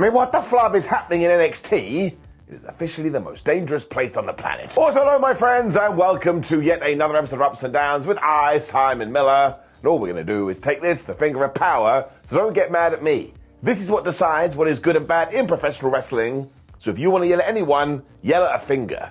I mean, what the flub is happening in NXT? It is officially the most dangerous place on the planet. Also, hello, my friends, and welcome to yet another episode of Ups and Downs with I, Simon Miller. And all we're going to do is take this, the finger of power, so don't get mad at me. This is what decides what is good and bad in professional wrestling. So if you want to yell at anyone, yell at a finger.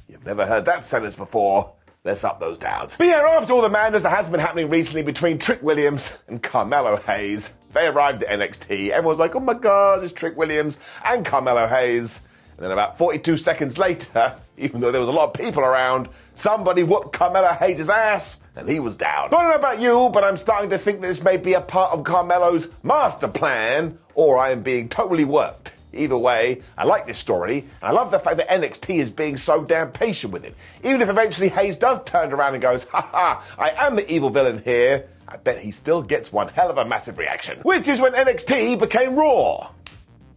You've never heard that sentence before. Let's up those downs. But yeah, after all the madness that has been happening recently between Trick Williams and Carmelo Hayes, they arrived at NXT. Everyone's like, oh my God, it's Trick Williams and Carmelo Hayes. And then about 42 seconds later, even though there was a lot of people around, somebody whooped Carmelo Hayes' ass, and he was down. I don't know about you, but I'm starting to think that this may be a part of Carmelo's master plan, or I am being totally worked. Either way, I like this story, and I love the fact that NXT is being so damn patient with it. Even if eventually Hayes does turn around and goes, haha, I am the evil villain here, I bet he still gets one hell of a massive reaction. Which is when NXT became Raw.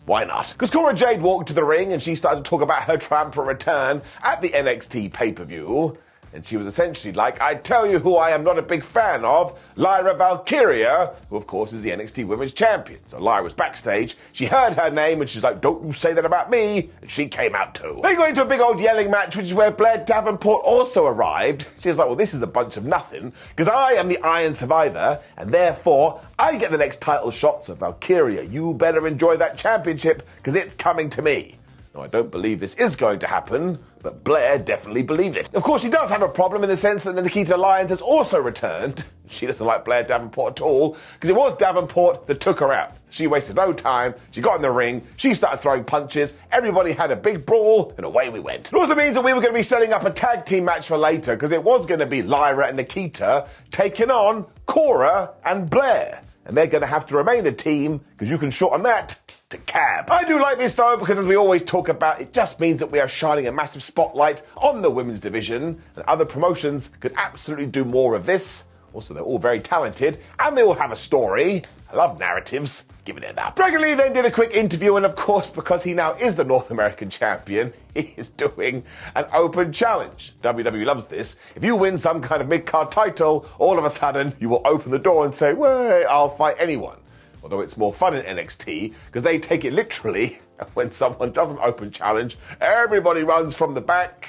Why not? Because Cora Jade walked to the ring and she started to talk about her triumphant return at the NXT pay-per-view. And she was essentially like, I tell you who I am not a big fan of, Lyra Valkyria, who of course is the NXT Women's Champion. So Lyra was backstage, she heard her name and she's like, don't you say that about me, and she came out too. They got into a big old yelling match, which is where Blair Davenport also arrived. She was like, well, this is a bunch of nothing, because I am the Iron Survivor, and therefore I get the next title shot, so Valkyria, you better enjoy that championship, because it's coming to me. Now, I don't believe this is going to happen, but Blair definitely believed it. Of course, she does have a problem in the sense that Nikkita Lyons has also returned. She doesn't like Blair Davenport at all, because it was Davenport that took her out. She wasted no time, she got in the ring, she started throwing punches, everybody had a big brawl, and away we went. It also means that we were going to be setting up a tag team match for later, because it was going to be Lyra and Nikkita taking on Cora and Blair. And they're going to have to remain a team, because you can shorten that to CAB. I do like this though, because as we always talk about, it just means that we are shining a massive spotlight on the women's division, and other promotions could absolutely do more of this. Also, they're all very talented, and they all have a story. I love narratives. Give it up. Dragunov then did a quick interview, and of course, because he now is the North American champion, he is doing an open challenge. WWE loves this. If you win some kind of mid-card title, all of a sudden, you will open the door and say, well, I'll fight anyone. Although it's more fun in NXT, because they take it literally. When someone does an open challenge, everybody runs from the back.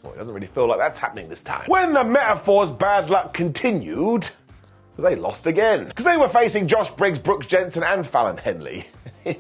Well, it doesn't really feel like that's happening this time. When the Metaphor's bad luck continued, they lost again. Because they were facing Josh Briggs, Brooks Jensen, and Fallon Henley.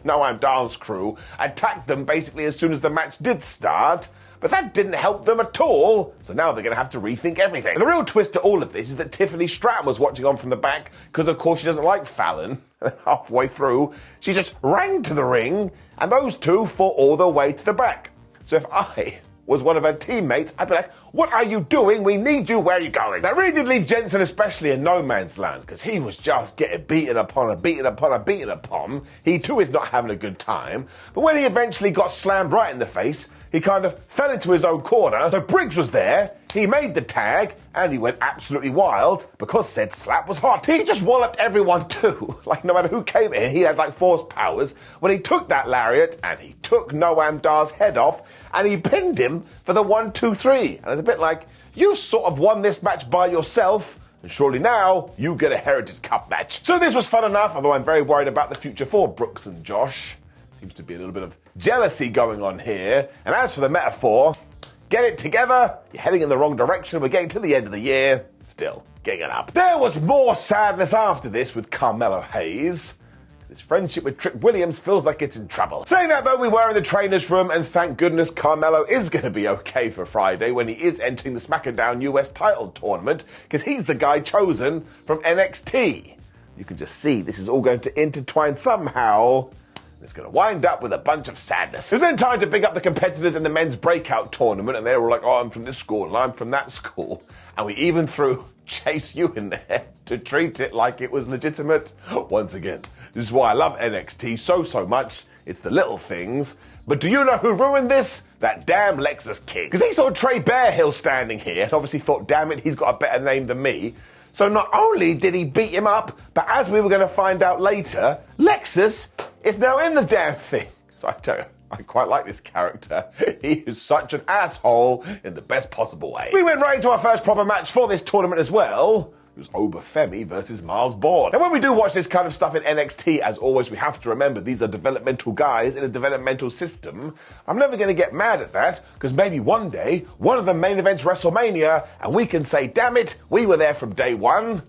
No, I'm Darl's crew attacked them basically as soon as the match did start, but that didn't help them at all, so now they're going to have to rethink everything. And the real twist to all of this is that Tiffany Stratton was watching on from the back, because of course she doesn't like Fallon. Halfway through, she just ran to the ring, and those two fought all the way to the back. So if I was one of her teammates, I'd be like, what are you doing? We need you. Where are you going? That really did leave Jensen especially in no man's land, because he was just getting beaten upon. He too is not having a good time. But when he eventually got slammed right in the face, he kind of fell into his own corner. So Briggs was there, he made the tag, and he went absolutely wild because said slap was hot. He just walloped everyone too. Like, no matter who came in, he had like force powers. When he took that lariat, and he took Noam Dar's head off, and he pinned him for the 1, 2, 3. And it's a bit like, you sort of won this match by yourself, and surely now you get a Heritage Cup match. So this was fun enough, although I'm very worried about the future for Brooks and Josh. Seems to be a little bit of jealousy going on here. And as for the Metaphor, get it together, you're heading in the wrong direction, we're getting to the end of the year, still getting up. There was more sadness after this with Carmelo Hayes. His friendship with Trick Williams feels like it's in trouble. Saying that though, we were in the trainer's room, and thank goodness Carmelo is going to be okay for Friday when he is entering the SmackDown US title tournament, because he's the guy chosen from NXT. You can just see this is all going to intertwine somehow. It's going to wind up with a bunch of sadness. It was then time to pick up the competitors in the men's breakout tournament, and they were like, oh, I'm from this school, and I'm from that school. And we even threw Chase U in there to treat it like it was legitimate. Once again, this is why I love NXT so much. It's the little things. But do you know who ruined this? That damn Lexus King. Because he saw Trey Bearhill standing here and obviously thought, damn it, he's got a better name than me. So not only did he beat him up, but as we were going to find out later, Lexus is now in the damn thing. So I tell you, I quite like this character. He is such an asshole in the best possible way. We went right into our first proper match for this tournament as well. It was Obafemi versus Miles Bourne. Now, when we do watch this kind of stuff in NXT, as always, we have to remember these are developmental guys in a developmental system. I'm never going to get mad at that, because maybe one day, one of the main events WrestleMania, and we can say, damn it, we were there from day one.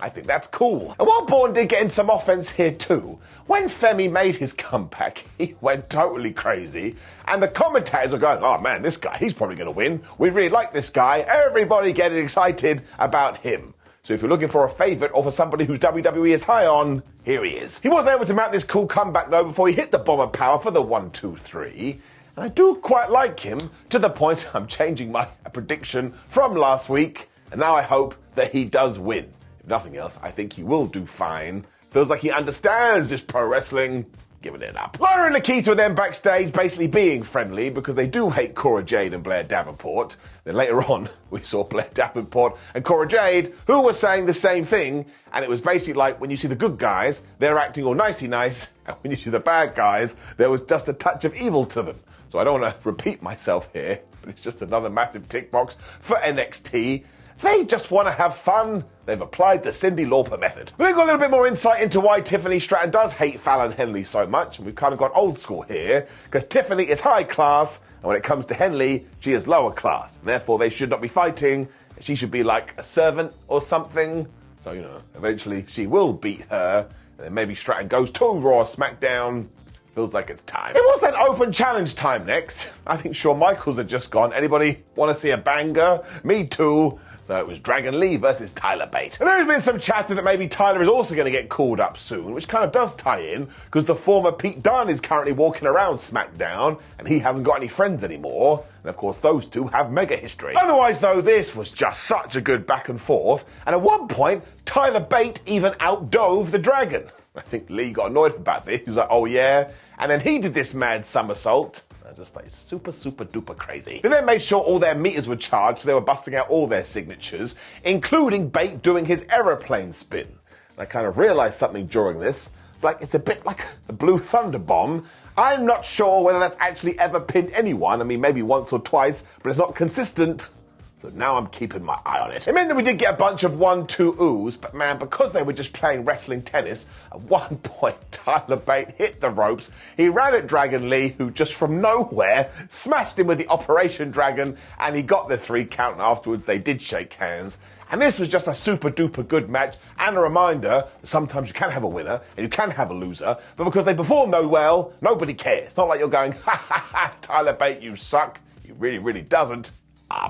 I think that's cool. And while Bourne did get in some offense here too, when Femi made his comeback, he went totally crazy, and the commentators were going, oh man, this guy, he's probably going to win. We really like this guy. Everybody getting excited about him. So if you're looking for a favourite or for somebody whose WWE is high on, here he is. He was able to mount this cool comeback though before he hit the bomb of power for the 1-2-3. And I do quite like him, to the point I'm changing my prediction from last week, and now I hope that he does win. If nothing else, I think he will do fine. Feels like he understands this pro wrestling. Giving it up. Lyra and Nikkita were then backstage basically being friendly because they do hate Cora Jade and Blair Davenport. Then later on, we saw Blair Davenport and Cora Jade, who were saying the same thing, and it was basically like when you see the good guys, they're acting all nicey nice, and when you see the bad guys, there was just a touch of evil to them. So I don't want to repeat myself here, but it's just another massive tick box for NXT. They just want to have fun. They've applied the Cyndi Lauper method. But they've got a little bit more insight into why Tiffany Stratton does hate Fallon Henley so much, and we've kind of got old school here, because Tiffany is high class, and when it comes to Henley, she is lower class, and therefore they should not be fighting. She should be like a servant or something. So, you know, eventually she will beat her, and then maybe Stratton goes to Raw or SmackDown. Feels like it's time. It was then open challenge time next. I think Shawn Michaels had just gone. Anybody want to see a banger? Me too. So it was Dragon Lee versus Tyler Bate. And there has been some chatter that maybe Tyler is also going to get called up soon, which kind of does tie in, because the former Pete Dunne is currently walking around SmackDown, and he hasn't got any friends anymore. And of course, those two have mega history. Otherwise, though, this was just such a good back and forth. And at one point, Tyler Bate even outdove the Dragon. I think Lee got annoyed about this. He was like, oh yeah? And then he did this mad somersault. Just like super duper crazy. They then made sure all their meters were charged, so they were busting out all their signatures, including Bate doing his aeroplane spin. And I kind of realised something during this. It's like, it's a bit like a Blue Thunder bomb. I'm not sure whether that's actually ever pinned anyone. I mean, maybe once or twice, but it's not consistent. So now I'm keeping my eye on it. It meant that we did get a bunch of 1-2-oohs, but man, because they were just playing wrestling tennis, at one point Tyler Bate hit the ropes. He ran at Dragon Lee, who just from nowhere smashed him with the Operation Dragon, and he got the 3 count, and afterwards they did shake hands. And this was just a super duper good match, and a reminder that sometimes you can have a winner and you can have a loser, but because they perform no well, nobody cares. It's not like you're going, ha ha ha, Tyler Bate, you suck. He really doesn't.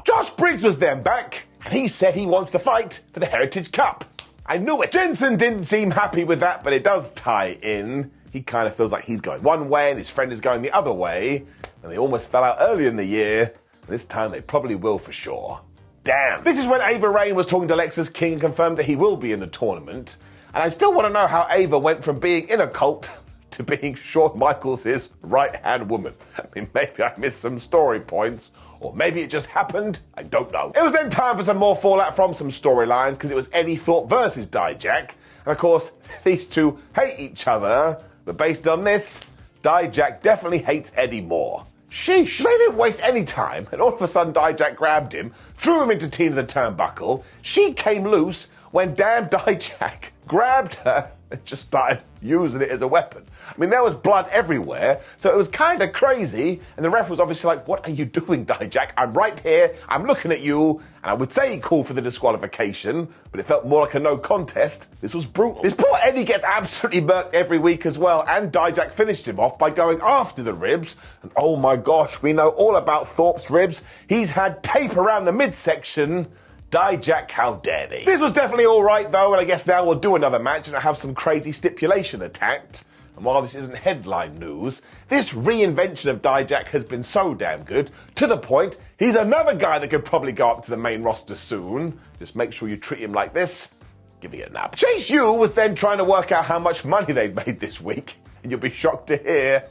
Josh Briggs was then back, and he said he wants to fight for the Heritage Cup. I knew it. Jensen didn't seem happy with that, but it does tie in. He kind of feels like he's going one way and his friend is going the other way, and they almost fell out earlier in the year. This time they probably will for sure. Damn. This is when Ava Raine was talking to Lexus King and confirmed that he will be in the tournament. And I still want to know how Ava went from being in a cult to being Shawn Michaels' right-hand woman. I mean, maybe I missed some story points, or maybe it just happened. I don't know. It was then time for some more fallout from some storylines, because it was Eddy, Thorpe versus Dijak. And of course, these two hate each other, but based on this, Dijak definitely hates Eddy more. Sheesh. They didn't waste any time, and all of a sudden Dijak grabbed him, threw him into Tina the turnbuckle. She came loose when damn Dijak grabbed her and just started using it as a weapon. I mean, there was blood everywhere, so it was kind of crazy, and the ref was obviously like, what are you doing, Dijak? I'm right here, I'm looking at you, and I would say he called for the disqualification, but it felt more like a no contest. This was brutal. This poor Eddy gets absolutely murked every week as well, and Dijak finished him off by going after the ribs, and oh my gosh, we know all about Thorpe's ribs. He's had tape around the midsection. Dijak, how dare they? This was definitely alright though, and I guess now we'll do another match and I have some crazy stipulation attacked. And while this isn't headline news, this reinvention of Dijak has been so damn good, to the point he's another guy that could probably go up to the main roster soon. Just make sure you treat him like this. Give me a nap. Chase U was then trying to work out how much money they'd made this week, and you'll be shocked to hear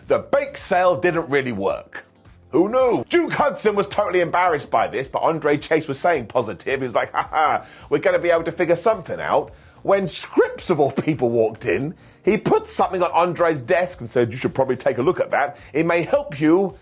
the bake sale didn't really work. Who knew? Duke Hudson was totally embarrassed by this, but Andre Chase was saying positive. He was like, haha, we're going to be able to figure something out. When Scripps, of all people, walked in, he put something on Andre's desk and said, you should probably take a look at that. It may help you.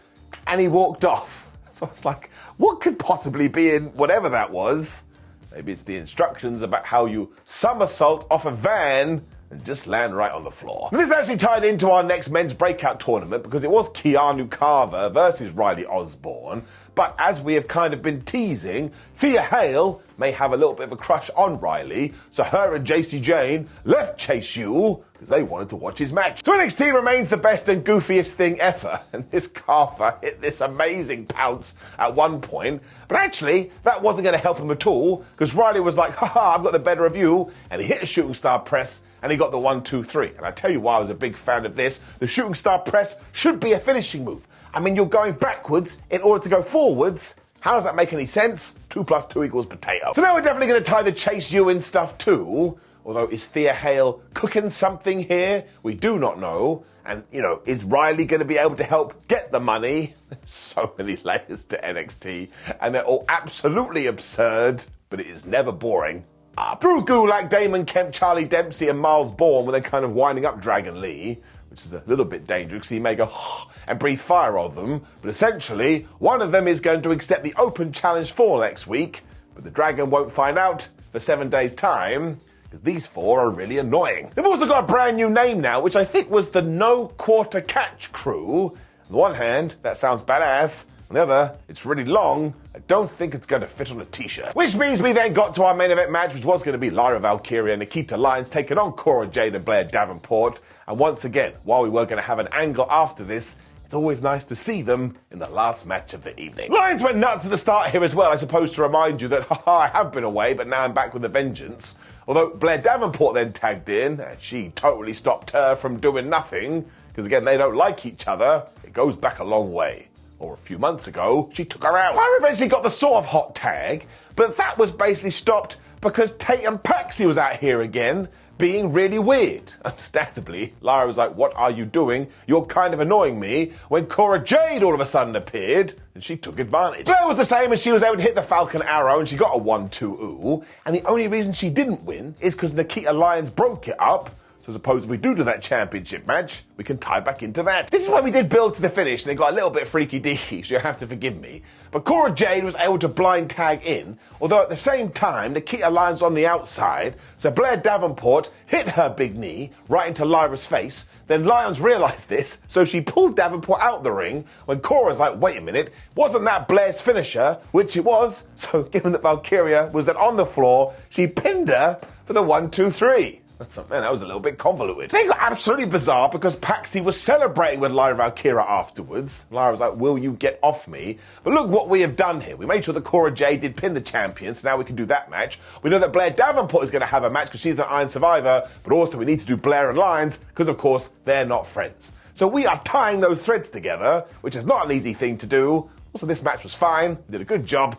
And he walked off. So it's like, what could possibly be in whatever that was? Maybe it's the instructions about how you somersault off a van and just land right on the floor. This actually tied into our next men's breakout tournament because it was Keanu Carver versus Riley Osborne. But as we have kind of been teasing, Thea Hale may have a little bit of a crush on Riley, so her and JC Jane left Chase U because they wanted to watch his match. So NXT remains the best and goofiest thing ever, and this Carver hit this amazing pounce at one point, but actually that wasn't going to help him at all because Riley was like, haha, I've got the better of you, and he hit a shooting star press and he got the 1, 2, 3. And I tell you why I was a big fan of this. The shooting star press should be a finishing move. I mean, you're going backwards in order to go forwards. How does that make any sense? 2 + 2 = potato. So now we're definitely going to tie the Chase U in stuff too. Although, is Thea Hale cooking something here? We do not know. And, is Riley going to be able to help get the money? So many layers to NXT. And they're all absolutely absurd. But it is never boring. Drew Gulak, Damon Kemp, Charlie Dempsey, and Miles Bourne were then kind of winding up Dragon Lee, which is a little bit dangerous because he may go and breathe fire on them. But essentially, one of them is going to accept the open challenge for next week, but the Dragon won't find out for 7 days' time because these 4 are really annoying. They've also got a brand new name now, which I think was the No Quarter Catch Crew. On the one hand, that sounds badass. On the other, it's really long. I don't think it's going to fit on a t-shirt. Which means we then got to our main event match, which was going to be Lyra, Valkyria, and Nikkita Lyons taking on Cora, Jade, and Blair, Davenport. And once again, while we were going to have an angle after this, it's always nice to see them in the last match of the evening. Lyons went nuts at the start here as well, I suppose to remind you that, haha, I have been away, but now I'm back with a vengeance. Although Blair Davenport then tagged in, and she totally stopped her from doing nothing, because again, they don't like each other. It goes back a long way. Or a few months ago, she took her out. Lyra eventually got the sort of hot tag, but that was basically stopped because Tatum Paxi was out here again, being really weird. Understandably, Lyra was like, what are you doing? You're kind of annoying me. When Cora Jade all of a sudden appeared, and she took advantage. Blair was the same, and she was able to hit the Falcon Arrow, and she got a 1-2-ooh. And the only reason she didn't win is because Nikkita Lyons broke it up. So suppose if we do that championship match, we can tie back into that. This is why we did build to the finish, and it got a little bit freaky-deaky, so you have to forgive me. But Cora Jade was able to blind tag in, although at the same time, Nikkita Lyons on the outside, so Blair Davenport hit her big knee right into Lyra's face. Then Lyons realised this, so she pulled Davenport out the ring when Cora's like, wait a minute, wasn't that Blair's finisher? Which it was, so given that Valkyria was then on the floor, she pinned her for the 1-2-3. Man, that was a little bit convoluted. They got absolutely bizarre because Paxi was celebrating with Lyra Valkyria afterwards. Lyra was like, will you get off me? But look what we have done here. We made sure that Cora Jade did pin the champion, so now we can do that match. We know that Blair Davenport is going to have a match because she's the Iron Survivor, but also we need to do Blair and Lyons because, of course, they're not friends. So we are tying those threads together, which is not an easy thing to do. Also, this match was fine. We did a good job.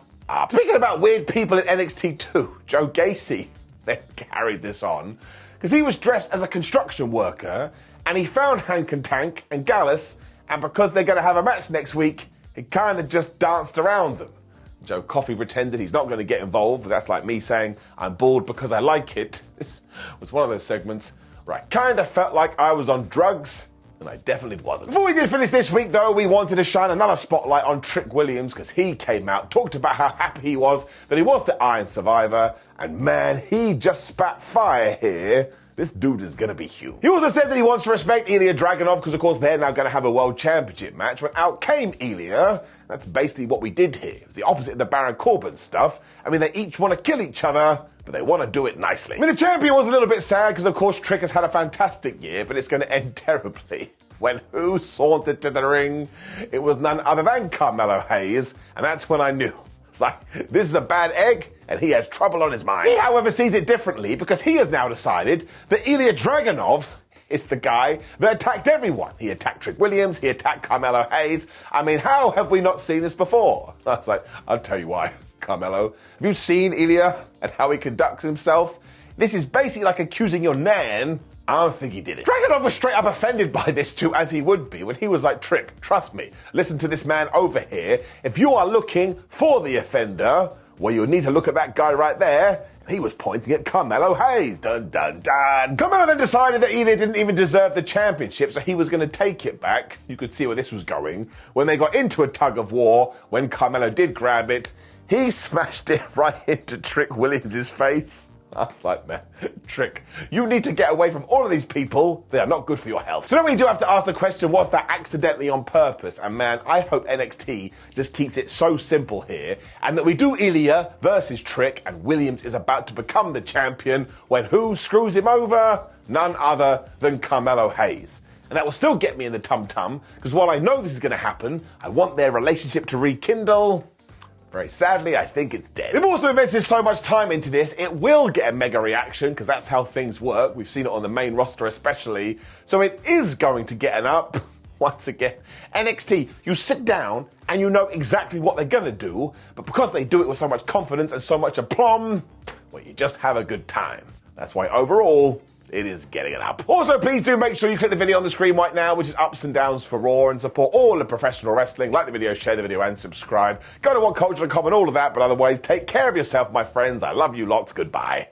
Speaking about weird people in NXT too, Joe Gacy then carried this on, because he was dressed as a construction worker, and he found Hank and Tank and Gallus, and because they're going to have a match next week, he kind of just danced around them. Joe Coffey pretended he's not going to get involved, but that's like me saying, I'm bored because I like it. This was one of those segments where I kind of felt like I was on drugs, and I definitely wasn't. Before we did finish this week, though, we wanted to shine another spotlight on Trick Williams, because he came out, talked about how happy he was that he was the Iron Survivor, and man, he just spat fire here. This dude is going to be huge. He also said that he wants to respect Ilya Dragunov because, of course, they're now going to have a World Championship match. When out came Ilya, that's basically what we did here. It's the opposite of the Baron Corbin stuff. I mean, they each want to kill each other, but they want to do it nicely. I mean, the champion was a little bit sad because, of course, Trick has had a fantastic year, but it's going to end terribly. When who sauntered to the ring? It was none other than Carmelo Hayes, and that's when I knew. It's like, this is a bad egg, and he has trouble on his mind. He, however, sees it differently because he has now decided that Ilya Dragunov is the guy that attacked everyone. He attacked Trick Williams, he attacked Carmelo Hayes. I mean, how have we not seen this before? I was like, I'll tell you why, Carmelo. Have you seen Ilya and how he conducts himself? This is basically like accusing your nan. I don't think he did it. Dragunov was straight up offended by this too, as he would be, when he was like, Trick, trust me, listen to this man over here. If you are looking for the offender, well, you need to look at that guy right there. He was pointing at Carmelo Hayes. Dun, dun, dun. Carmelo then decided that Ilya didn't even deserve the championship, so he was going to take it back. You could see where this was going. When they got into a tug of war, when Carmelo did grab it, he smashed it right into Trick Williams' face. I was like, man, Trick, you need to get away from all of these people. They are not good for your health. So then we do have to ask the question, was that accidentally on purpose? And man, I hope NXT just keeps it so simple here, and that we do Ilya versus Trick, and Williams is about to become the champion when who screws him over? None other than Carmelo Hayes. And that will still get me in the tum-tum, because while I know this is going to happen, I want their relationship to rekindle. Very sadly, I think it's dead. We've also invested so much time into this, it will get a mega reaction, because that's how things work. We've seen it on the main roster especially. So it is going to get an up. Once again, NXT, you sit down and you know exactly what they're going to do, but because they do it with so much confidence and so much aplomb, well, you just have a good time. That's why overall, it is getting it up. Also, please do make sure you click the video on the screen right now, which is Ups and Downs for Raw, and support all of professional wrestling. Like the video, share the video, and subscribe. Go to WhatCulture.com and all of that, but otherwise, take care of yourself, my friends. I love you lots. Goodbye.